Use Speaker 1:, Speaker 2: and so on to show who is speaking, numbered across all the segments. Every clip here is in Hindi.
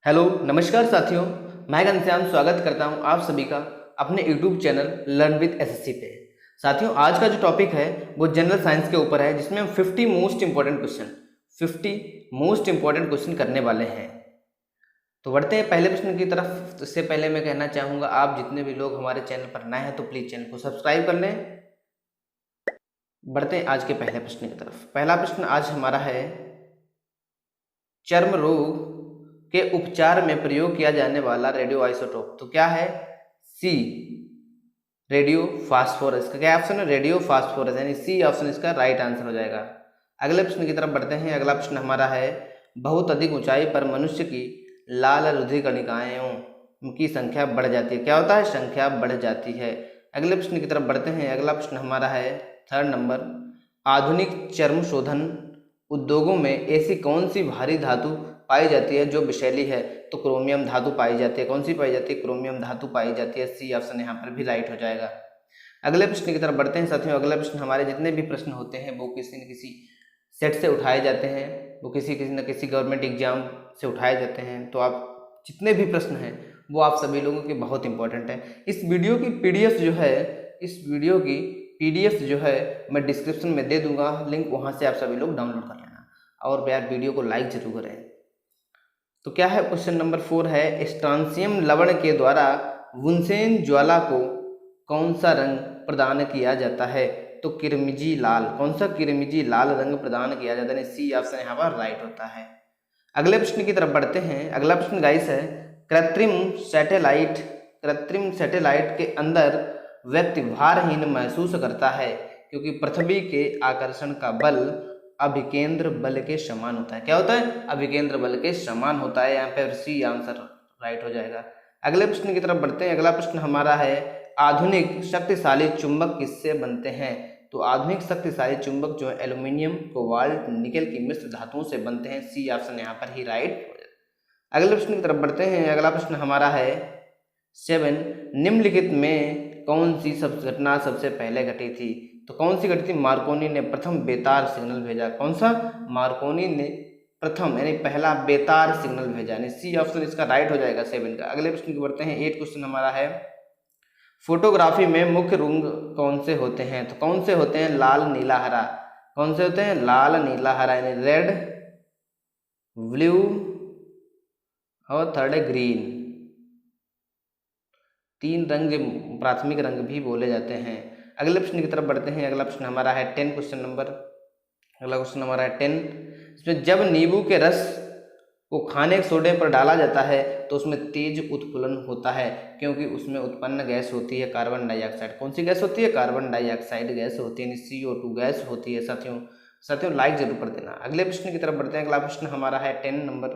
Speaker 1: हेलो नमस्कार साथियों, मैं घनश्याम स्वागत करता हूं आप सभी का अपने YouTube channel learn with SSC पे। साथियों, आज का जो टॉपिक है वो जनरल साइंस के ऊपर है, जिसमें हम 50 मोस्ट इंपॉर्टेंट क्वेश्चन करने वाले हैं। तो बढ़ते हैं पहले प्रश्न की तरफ। इससे पहले मैं कहना चाहूँगा, आप जितने भी लोग हमारे चैनल पर नए हैं तो प्लीज़ चैनल को सब्सक्राइब कर लें। बढ़ते हैं आज के पहले प्रश्न की तरफ। पहला प्रश्न आज हमारा है, चर्म रोग के उपचार में प्रयोग किया जाने वाला रेडियो आइसोटोप। तो क्या है? सी, रेडियो फास्फोरस। का क्या ऑप्शन है? रेडियो फास्फोरस, यानी सी ऑप्शन इसका राइट आंसर हो जाएगा। अगले प्रश्न की तरफ बढ़ते हैं। अगला प्रश्न हमारा है, बहुत अधिक ऊंचाई पर मनुष्य की लाल रुधिर कणिकाओं की संख्या बढ़ जाती है। क्या होता है? संख्या बढ़ जाती है। अगले प्रश्न की तरफ बढ़ते हैं। अगला प्रश्न हमारा है 3rd नंबर, आधुनिक चर्म शोधन उद्योगों में ऐसी कौन सी भारी धातु पाई जाती है जो विषैली है? तो क्रोमियम धातु पाई जाती है। कौन सी पाई जाती है? क्रोमियम धातु पाई जाती है। सी ऑप्शन यहाँ पर भी राइट हो जाएगा। अगले प्रश्न की तरफ बढ़ते हैं साथियों। अगला प्रश्न, हमारे जितने भी प्रश्न होते हैं वो किसी न किसी सेट से उठाए जाते हैं, वो किसी न किसी गवर्नमेंट एग्जाम से उठाए जाते हैं। तो आप जितने भी प्रश्न हैं वो आप सभी लोगों के बहुत इंपॉर्टेंट है। इस वीडियो की पीडीएफ जो है मैं डिस्क्रिप्शन में दे दूंगा लिंक, वहां से आप सभी लोग डाउनलोड कर लेना। और यार वीडियो को लाइक जरूर करें। तो क्या है? क्वेश्चन नंबर 4 है, स्ट्रांसियम लवण के द्वारा वुनसेन ज्वाला को कौन सा रंग प्रदान किया जाता है? तो किरमिजी लाल। कौन सा? किरमिजी लाल रंग प्रदान किया जाता है। सी ऑप्शन यहाँ पर राइट होता है। अगले प्रश्न की तरफ बढ़ते हैं। अगला प्रश्न गाइस है, कृत्रिम सैटेलाइट के अंदर व्यक्ति भारहीन महसूस करता है क्योंकि पृथ्वी के आकर्षण का बल अभिकेंद्र बल के समान होता है। क्या होता है? अभिकेंद्र बल के समान होता है। यहाँ पे सी आंसर राइट हो जाएगा। अगले प्रश्न की तरफ बढ़ते हैं। अगला प्रश्न हमारा है, आधुनिक शक्तिशाली चुंबक किससे बनते हैं? तो आधुनिक शक्तिशाली चुंबक जो है एल्यूमिनियम, कोबाल्ट, निकेल की मिश्र धातुओं से बनते हैं। सी ऑप्शन यहाँ पर ही राइट हो जाएगा। अगले प्रश्न की तरफ बढ़ते हैं। अगला प्रश्न हमारा है 7, निम्नलिखित में कौन सी घटना सबसे पहले घटी थी? तो कौन सी घटी थी? मार्कोनी ने प्रथम बेतार सिग्नल भेजा। कौन सा? मार्कोनी ने प्रथम यानी पहला बेतार सिग्नल भेजा, यानी सी ऑप्शन इसका राइट हो जाएगा 7 का। अगले प्रश्न की बढ़ते हैं। 8 क्वेश्चन हमारा है, फोटोग्राफी में मुख्य रंग कौन से होते हैं? तो कौन से होते हैं? लाल, नीला, हरा। कौन से होते हैं? लाल, नीला, हरा, यानी रेड, ब्लू और थर्ड है ग्रीन। 3 रंग प्राथमिक रंग भी बोले जाते हैं। अगले प्रश्न की तरफ बढ़ते हैं। अगला प्रश्न हमारा है 10 क्वेश्चन नंबर। अगला क्वेश्चन हमारा है 10, इसमें जब नींबू के रस को खाने सोडे पर डाला जाता है तो उसमें तेज उत्फुल्लन होता है क्योंकि उसमें उत्पन्न गैस होती है कार्बन डाइऑक्साइड। कौन सी गैस होती है? कार्बन डाइऑक्साइड गैस होती है, CO2 गैस होती है। साथियों लाइक जरूर कर देना। अगले प्रश्न की तरफ बढ़ते हैं। अगला प्रश्न हमारा है 10 नंबर,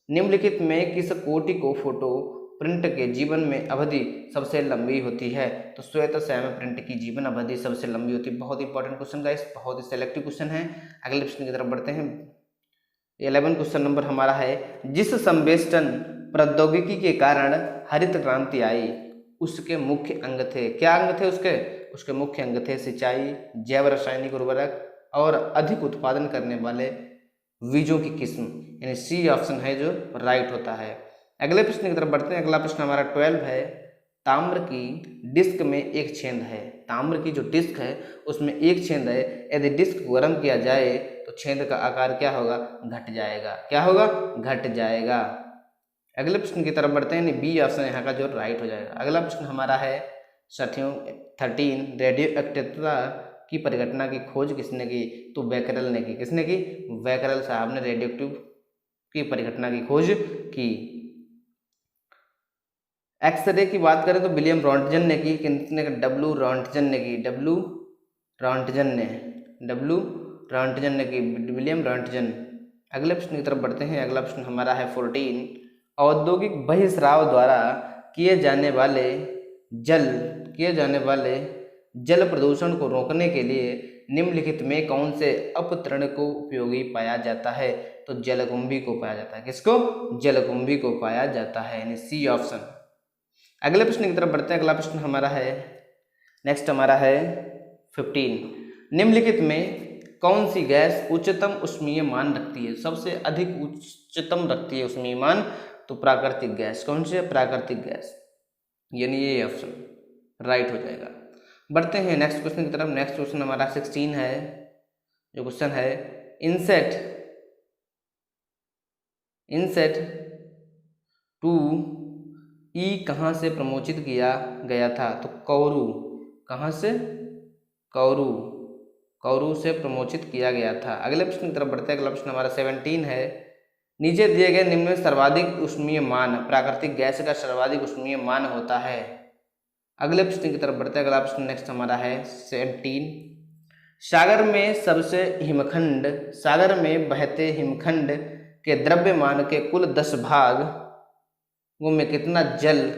Speaker 1: निम्नलिखित में किस कोटि को फोटो प्रिंट के जीवन में अवधि सबसे लंबी होती है? तो श्वेत श्याम प्रिंट की जीवन अवधि सबसे लंबी होती है। बहुत इंपॉर्टेंट क्वेश्चन गाइस, बहुत ही सिलेक्टिव क्वेश्चन है। अगले प्रश्न की तरफ बढ़ते हैं। 11 क्वेश्चन नंबर हमारा है, जिस संवेष्टन प्रौद्योगिकी के कारण हरित क्रांति आई उसके मुख्य अंग थे। क्या अंग थे उसके मुख्य अंग थे सिंचाई, जैव रासायनिक उर्वरक और अधिक उत्पादन करने वाले बीजों की किस्म, यानी सी ऑप्शन है जो राइट होता है। अगले प्रश्न की तरफ बढ़ते हैं। अगला प्रश्न हमारा 12 है, ताम्र की डिस्क में एक छेद है। ताम्र की जो डिस्क है उसमें एक छेद है, यदि डिस्क को गर्म किया जाए तो छेद का आकार क्या होगा? घट जाएगा। क्या होगा? घट जाएगा। अगले प्रश्न की तरफ बढ़ते हैं। बी ऑप्शन यहाँ का जो राइट हो जाएगा। अगला प्रश्न हमारा है साथियों 13, रेडियो एक्टिवता की परिघटना की खोज किसने की? तो बैकरल ने की। किसने की? बैकरल साहब ने रेडियो एक्टिव की परिघटना की खोज की। एक्सरे की बात करें तो विलियम रॉन्टजन ने की। किसने? डब्लू रॉन्टजन ने की। डब्लू रॉन्टजन ने की, विलियम रॉन्टजन। अगले प्रश्न की तरफ बढ़ते हैं। अगला प्रश्न हमारा है 14, औद्योगिक बहिस्राव द्वारा किए जाने वाले जल प्रदूषण को रोकने के लिए निम्नलिखित में कौन से अपतरण को उपयोगी पाया जाता है? तो जलकुंभी को पाया जाता है। किसको? जलकुंभी को पाया जाता है, यानी सी ऑप्शन। अगले प्रश्न की तरफ बढ़ते हैं। अगला प्रश्न हमारा है, नेक्स्ट हमारा है 15, निम्नलिखित में कौन सी गैस उच्चतम ऊष्मीय मान रखती है? सबसे अधिक उच्चतम रखती है ऊष्मीय मान तो प्राकृतिक गैस। कौन सी है? प्राकृतिक गैस, यानी ये ऑप्शन राइट हो जाएगा। बढ़ते हैं नेक्स्ट क्वेश्चन की तरफ। नेक्स्ट क्वेश्चन हमारा 16 है, जो क्वेश्चन है इनसेट टू ई कहाँ से प्रमोचित किया गया था? तो कौरू। कहाँ से? कौरू से प्रमोचित किया गया था। अगले प्रश्न की तरफ बढ़ते हैं। अगला प्रश्न हमारा 17 है, नीचे दिए गए निम्न में सर्वाधिक ऊष्मीय मान प्राकृतिक गैस का सर्वाधिक ऊष्मीय मान होता है। अगले प्रश्न की तरफ बढ़ते हैं। अगला प्रश्न नेक्स्ट हमारा है 17, सागर में बहते हिमखंड के द्रव्यमान के कुल 10 भागों में कितना जल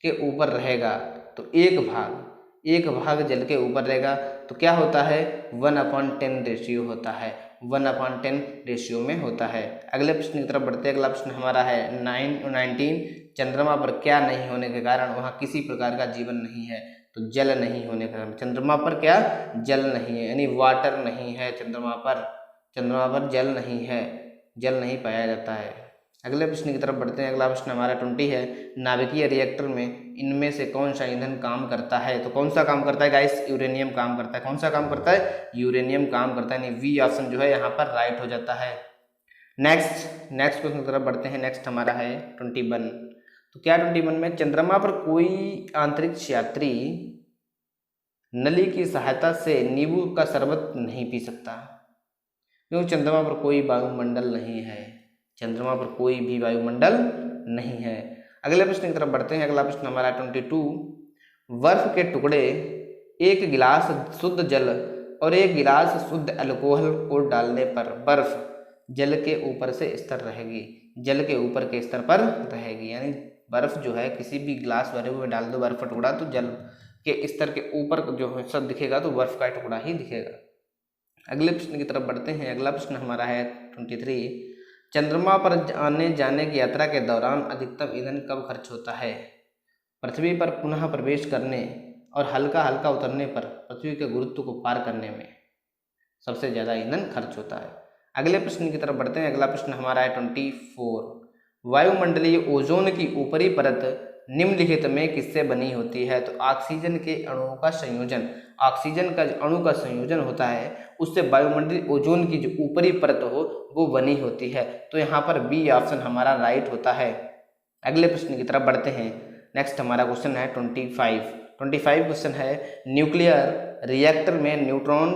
Speaker 1: के ऊपर रहेगा? तो एक भाग जल के ऊपर रहेगा। तो क्या होता है? 1/10 रेशियो होता है, 1/10 रेशियो में होता है। अगले प्रश्न की तरफ बढ़ते हैं। अगला प्रश्न हमारा है 19, चंद्रमा पर क्या नहीं होने के कारण वहाँ किसी प्रकार का जीवन नहीं है? तो जल नहीं होने के कारण चंद्रमा पर क्या? जल नहीं है, यानी वाटर नहीं है चंद्रमा पर जल नहीं है, जल नहीं पाया जाता है। अगले प्रश्न की तरफ बढ़ते हैं। अगला प्रश्न हमारा 20 है, नाभिकीय रिएक्टर में इनमें से कौन सा ईंधन काम करता है? तो कौन सा काम करता है गाइस? यूरेनियम काम करता है। कौन सा काम करता है? यूरेनियम काम करता है, यानी बी ऑप्शन जो है यहाँ पर राइट हो जाता है। नेक्स्ट क्वेश्चन की तरफ बढ़ते हैं। नेक्स्ट हमारा है 21। तो क्या 21 में, चंद्रमा पर कोई अंतरिक्ष यात्री नली की सहायता से नींबू का शरबत नहीं पी सकता, क्योंकि चंद्रमा पर कोई वायुमंडल नहीं है, चंद्रमा पर कोई भी वायुमंडल नहीं है। अगले प्रश्न की तरफ बढ़ते हैं। अगला प्रश्न हमारा 22, बर्फ के टुकड़े एक गिलास शुद्ध जल और एक गिलास शुद्ध अल्कोहल को डालने पर बर्फ जल के ऊपर से स्तर रहेगी, जल के ऊपर के स्तर पर रहेगी, यानी बर्फ जो है किसी भी गिलास भरे हुए डाल दो बर्फ का टुकड़ा तो जल के स्तर के ऊपर जो है सब दिखेगा, तो बर्फ का टुकड़ा ही दिखेगा। अगले प्रश्न की तरफ बढ़ते हैं। अगला प्रश्न हमारा है 23, चंद्रमा पर आने जाने की यात्रा के दौरान अधिकतम ईंधन कब खर्च होता है? पृथ्वी पर पुनः प्रवेश करने और हल्का हल्का उतरने पर पृथ्वी के गुरुत्व को पार करने में सबसे ज़्यादा ईंधन खर्च होता है। अगले प्रश्न की तरफ बढ़ते हैं। अगला प्रश्न हमारा है 24, वायुमंडलीय ओजोन की ऊपरी परत निम्नलिखित में किससे बनी होती है? तो ऑक्सीजन के अणुओं का संयोजन, ऑक्सीजन का अणु का संयोजन होता है, उससे वायुमंडलीय ओजोन की जो ऊपरी परत हो वो बनी होती है। तो यहाँ पर बी ऑप्शन हमारा राइट होता है। अगले प्रश्न की तरफ बढ़ते हैं। नेक्स्ट हमारा क्वेश्चन है 25 क्वेश्चन है, न्यूक्लियर रिएक्टर में न्यूट्रॉन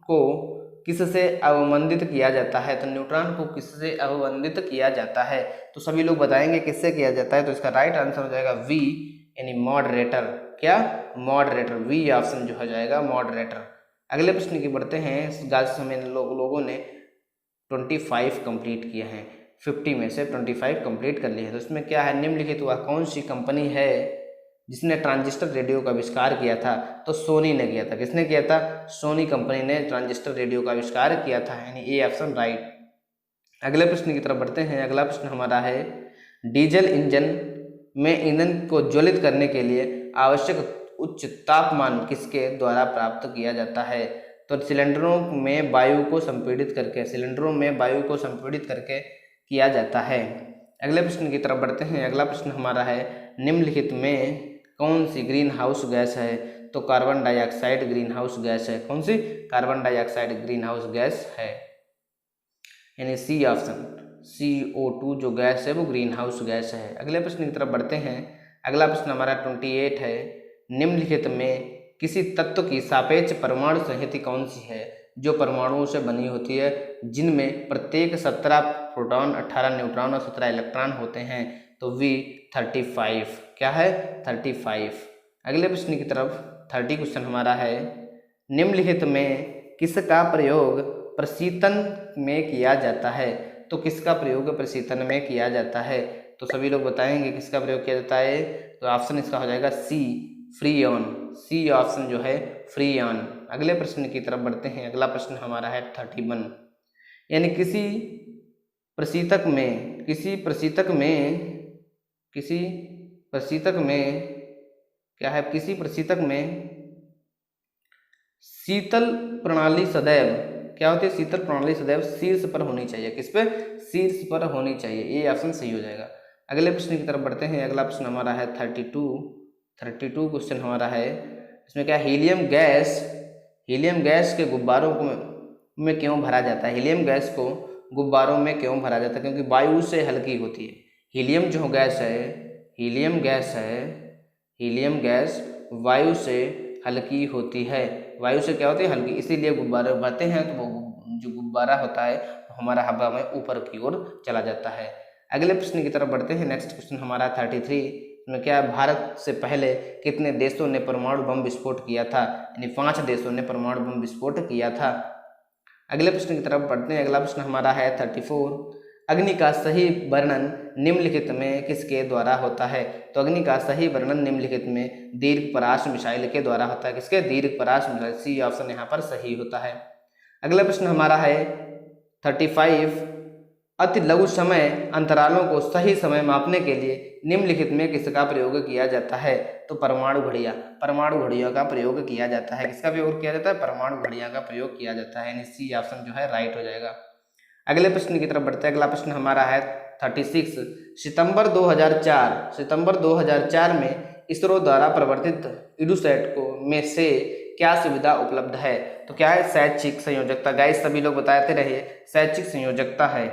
Speaker 1: को किससे अवमंदित किया जाता है? तो न्यूट्रॉन को किससे अवमंदित किया जाता है? तो सभी लोग बताएंगे किससे किया जाता है, तो इसका राइट आंसर हो जाएगा वी, यानी मॉडरेटर। क्या? मॉडरेटर, वी ऑप्शन जो हो जाएगा मॉडरेटर। अगले प्रश्न की बढ़ते हैं। गाइस हमें लोगों ने 25 कंप्लीट किए हैं, 50 में से 25 कंप्लीट कर लिए हैं। तो इसमें क्या है, निम्नलिखित वह कौन सी कंपनी है जिसने ट्रांजिस्टर रेडियो का आविष्कार किया था? तो सोनी ने किया था। किसने किया था? सोनी कंपनी ने ट्रांजिस्टर रेडियो का आविष्कार किया था, यानी ए ऑप्शन राइट। अगले प्रश्न की तरफ बढ़ते हैं। अगला प्रश्न हमारा है, डीजल इंजन में ईंधन को ज्वलित करने के लिए आवश्यक उच्च तापमान किसके द्वारा प्राप्त किया जाता है? तो सिलेंडरों में वायु को संपीड़ित करके किया जाता है। अगले प्रश्न की तरफ बढ़ते हैं। अगला प्रश्न हमारा है, निम्नलिखित में कौन सी ग्रीन हाउस गैस है? तो carbon dioxide green house gas है। कौन सी? Carbon dioxide green house gas है, यानी सी ऑप्शन, CO2 जो गैस है वो ग्रीन हाउस गैस है। अगले प्रश्न की तरफ बढ़ते हैं। अगला प्रश्न हमारा 28 है, निम्नलिखित में किसी तत्व की सापेक्ष परमाणु संहति कौन सी है जो परमाणुओं से बनी होती है, जिनमें प्रत्येक 17 प्रोटॉन, 18 न्यूट्रॉन और 17 इलेक्ट्रॉन होते हैं? तो V35। क्या है? 35। अगले प्रश्न की तरफ 30 क्वेश्चन हमारा है, निम्नलिखित में किसका प्रयोग प्रशीतन में किया जाता है? तो किसका प्रयोग प्रशीतन में किया जाता है? तो सभी लोग बताएंगे किसका प्रयोग किया जाता है। तो ऑप्शन इसका हो जाएगा सी, फ्रीऑन। सी ऑप्शन जो है फ्रीऑन। अगले प्रश्न की तरफ बढ़ते हैं। अगला प्रश्न हमारा है 31, यानी किसी प्रशीतक में शीतल प्रणाली सदैव, क्या होती है? शीतल प्रणाली सदैव शीर्ष पर होनी चाहिए। किस पे? शीर्ष पर होनी चाहिए। ये ऑप्शन सही हो जाएगा। अगले प्रश्न की तरफ बढ़ते हैं। अगला प्रश्न हमारा है 32 क्वेश्चन हमारा है। इसमें क्या, हीलियम गैस के गुब्बारों में क्यों भरा जाता है? हीलियम गैस को गुब्बारों में क्यों भरा जाता है? क्योंकि वायु से हल्की होती है। हीलियम जो गैस है, हीलियम गैस वायु से हल्की होती है। वायु से क्या होती है? हल्की, इसीलिए गुब्बारे भरते हैं तो वो जो गुब्बारा होता है हमारा हवा में ऊपर की ओर चला जाता है। अगले प्रश्न की तरफ बढ़ते हैं। नेक्स्ट क्वेश्चन हमारा 33 में क्या, भारत से पहले कितने देशों ने परमाणु बम विस्फोट किया था? यानी 5 देशों ने परमाणु बम विस्फोट किया था। अगले प्रश्न की तरफ बढ़ते हैं। अगला प्रश्न हमारा है 34, अग्नि का सही वर्णन निम्नलिखित में किसके द्वारा होता है? तो अग्नि का सही वर्णन निम्नलिखित में दीर्घ परास मिसाइल के द्वारा होता है। किसके? दीर्घ परास मिसाइल, सी ऑप्शन यहाँ पर सही होता है। अगला प्रश्न हमारा है 35, अति लघु समय अंतरालों को सही समय मापने के लिए निम्नलिखित में किसका प्रयोग किया जाता है? तो परमाणु घड़ियों का प्रयोग किया जाता है। किसका प्रयोग किया जाता है? परमाणु घड़ियों का प्रयोग किया जाता है, यानी सी ऑप्शन जो है राइट हो जाएगा। अगले प्रश्न की तरफ बढ़ते हैं। अगला प्रश्न हमारा है 36, सितंबर 2004 में इसरो द्वारा प्रवर्तित इडुसैट को में से क्या सुविधा उपलब्ध है? तो क्या है? शैक्षिक संयोजकता। गाइस सभी लोग बताते रहिए, शैक्षिक संयोजकता है।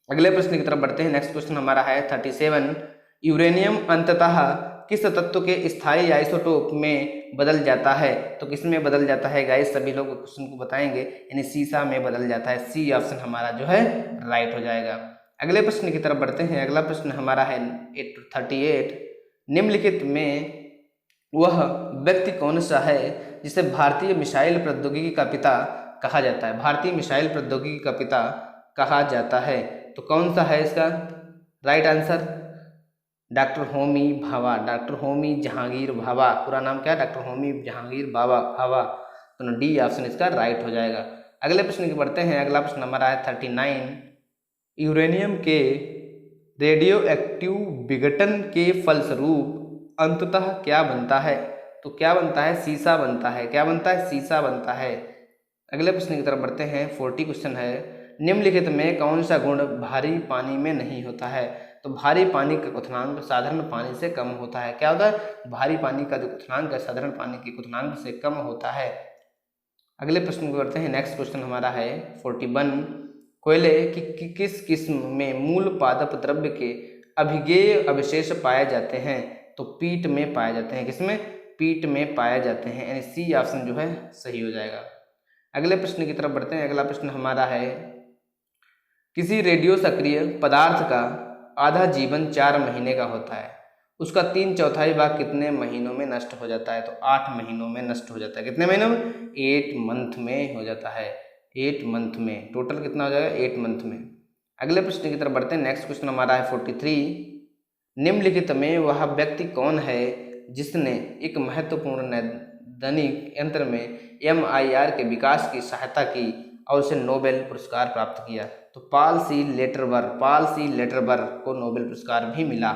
Speaker 1: अगले प्रश्न की तरफ बढ़ते हैं। नेक्स्ट क्वेश्चन हमारा है 37, यूरेनियम अंततः किस तत्व के स्थायी आइसोटोप में बदल जाता है? तो किस में बदल जाता है? गाइस सभी लोग क्वेश्चन को बताएंगे, यानी सीसा में बदल जाता है। सी ऑप्शन हमारा जो है राइट हो जाएगा। अगले प्रश्न की तरफ बढ़ते हैं। अगला प्रश्न हमारा है 38, निम्नलिखित में वह व्यक्ति कौन सा है जिसे भारतीय मिसाइल प्रौद्योगिकी का पिता कहा जाता है? भारतीय मिसाइल प्रौद्योगिकी का पिता कहा जाता है, तो कौन सा है इसका right answer? Doctor Homi Jahangir Bhabha. पूरा नाम क्या है? डॉक्टर होमी जहांगीर भाभा। तो डी ऑप्शन इसका राइट हो जाएगा। अगले प्रश्न की बढ़ते हैं। अगला प्रश्न हमारा है 39, यूरेनियम के रेडियो एक्टिव विघटन के फलस्वरूप अंततः क्या बनता है? तो क्या बनता है? सीसा बनता है। क्या बनता है? सीसा बनता है। अगले प्रश्न की तरफ बढ़ते हैं। 40 क्वेश्चन है, निम्नलिखित में कौन सा गुण भारी पानी में नहीं होता है? तो भारी पानी का क्वथनांक साधारण पानी से कम होता है। क्या होता है? भारी पानी का जो क्वथनांक है साधारण पानी के क्वथनांक से कम होता है। अगले प्रश्न को करते हैं। नेक्स्ट क्वेश्चन हमारा है 41, कोयले की किस किस्म में मूल पादप द्रव्य के अभिगेय अवशेष पाए जाते हैं? तो पीट में पाए जाते हैं। किसमें? पीट में पाए जाते हैं, यानी सी ऑप्शन जो है सही हो जाएगा। अगले प्रश्न की तरफ बढ़ते हैं। अगला प्रश्न हमारा है, किसी रेडियो सक्रिय पदार्थ का आधा जीवन 4 महीने का होता है, उसका 3/4 भाग कितने महीनों में नष्ट हो जाता है? तो 8 महीनों में नष्ट हो जाता है। कितने महीनों में? 8 मंथ में हो जाता है। 8 मंथ में टोटल कितना हो जाएगा? 8 मंथ में। अगले प्रश्न की तरफ बढ़ते हैं। नेक्स्ट क्वेश्चन हमारा है 43, निम्नलिखित में वह व्यक्ति कौन है जिसने एक महत्वपूर्ण नैदानिक यंत्र में MIR के विकास की सहायता की और उसे नोबेल पुरस्कार प्राप्त किया? तो पाल सी लेटरबर्ग को नोबेल पुरस्कार भी मिला।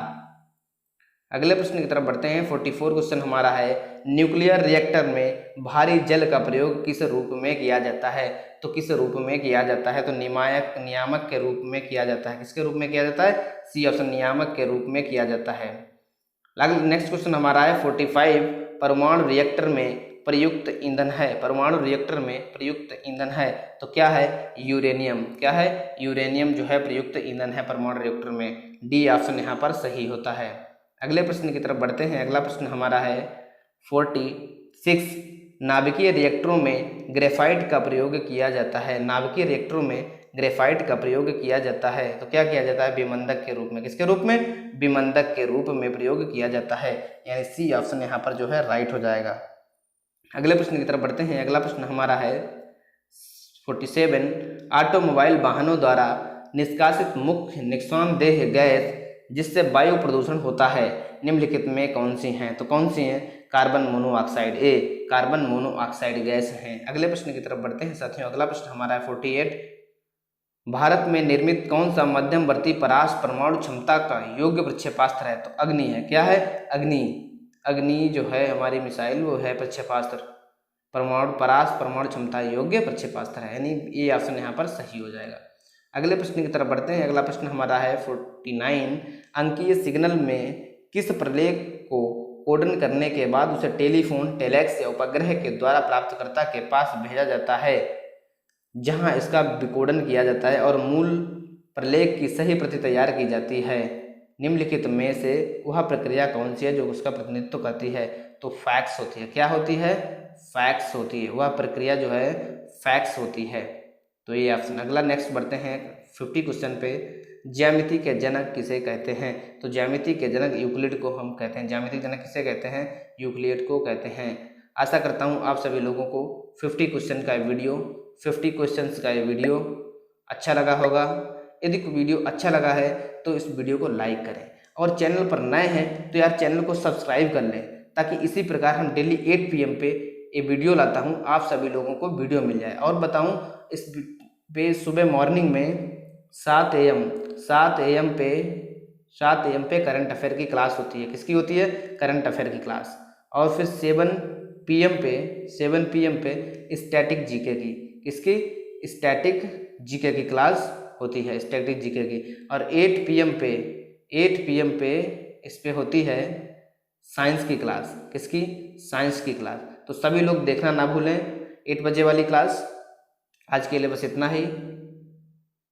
Speaker 1: अगले प्रश्न की तरफ बढ़ते हैं। 44 क्वेश्चन हमारा है, न्यूक्लियर रिएक्टर में भारी जल का प्रयोग किस रूप में किया जाता है? तो किस रूप में किया जाता है? तो नियामक के रूप में किया जाता है। किसके रूप में किया जाता है? सी ऑप्शन, नियामक के रूप में किया जाता है। नेक्स्ट क्वेश्चन हमारा है 45, परमाणु रिएक्टर में प्रयुक्त ईंधन है। परमाणु रिएक्टर में प्रयुक्त ईंधन है, तो क्या है? यूरेनियम। क्या है? यूरेनियम जो है प्रयुक्त ईंधन है परमाणु रिएक्टर में। डी ऑप्शन यहाँ पर सही होता है। अगले प्रश्न की तरफ बढ़ते हैं। अगला प्रश्न हमारा है 46, नाभिकीय रिएक्टरों में ग्रेफाइट का प्रयोग किया जाता है। नाभिकीय रिएक्टरों में ग्रेफाइट का प्रयोग किया जाता है, तो क्या किया जाता है? विमंदक के रूप में। किसके रूप में? विमंदक के रूप में प्रयोग किया जाता है, यानी सी ऑप्शन यहाँ पर जो है राइट हो जाएगा। अगले प्रश्न की तरफ बढ़ते हैं। अगला प्रश्न हमारा है 47, ऑटोमोबाइल वाहनों द्वारा निष्कासित मुख्य नुकसानदेह गैस जिससे वायु प्रदूषण होता है निम्नलिखित में कौन सी हैं? तो कौन सी हैं? Carbon monoxide, carbon monoxide gas हैं। अगले प्रश्न की तरफ बढ़ते हैं साथियों। अगला प्रश्न हमारा है 48, भारत में निर्मित कौन सा मध्यमवर्ती परास परमाणु क्षमता का योग्य प्रक्षेपास्त्र है? तो अग्नि है। क्या है? अग्नि जो है हमारी मिसाइल वो है प्रक्षेपास्त्र, परमाणु क्षमता योग्य प्रक्षेपास्त्र है, यानी ये ऑप्शन यहाँ पर सही हो जाएगा। अगले प्रश्न की तरफ बढ़ते हैं। अगला प्रश्न हमारा है 49, अंकीय सिग्नल में किस प्रलेख को कोडन करने के बाद उसे टेलीफोन, टेलेक्स या उपग्रह के द्वारा प्राप्तकर्ता के पास भेजा जाता है, जहां इसका विकोडन किया जाता है और मूल प्रलेख की सही प्रति तैयार की जाती है। निम्नलिखित में से वह प्रक्रिया कौन सी है जो उसका प्रतिनिधित्व करती है? तो फैक्स होती है। क्या होती है? फैक्स होती है। वह प्रक्रिया जो है फैक्स होती है। तो ये ऑप्शन। अगला नेक्स्ट बढ़ते हैं 50 क्वेश्चन पे। ज्यामिति के जनक किसे कहते हैं? तो ज्यामिति के जनक यूक्लिड को हम कहते हैं। ज्यामिति के जनक किसे कहते हैं? यूक्लिड को कहते हैं। आशा करता हूँ आप सभी लोगों को 50 क्वेश्चन का वीडियो 50 क्वेश्चंस का ये वीडियो अच्छा लगा होगा। यदि वीडियो अच्छा लगा है तो इस वीडियो को लाइक करें, और चैनल पर नए हैं तो यार चैनल को सब्सक्राइब कर लें, ताकि इसी प्रकार हम डेली 8 PM पे ये वीडियो लाता हूँ, आप सभी लोगों को वीडियो मिल जाए। और बताऊँ, इस पे सुबह मॉर्निंग में 7 AM पे करंट अफेयर की क्लास होती है। किसकी होती है? करंट अफेयर की क्लास। और फिर 7 PM पे स्टैटिक जीके की, किसकी? स्टैटिक जीके की क्लास होती है, स्टैटिक जीके की। और 8 PM पे इस पे होती है साइंस की क्लास। किसकी? साइंस की क्लास। तो सभी लोग देखना ना भूलें 8 बजे वाली क्लास। आज के लिए बस इतना ही।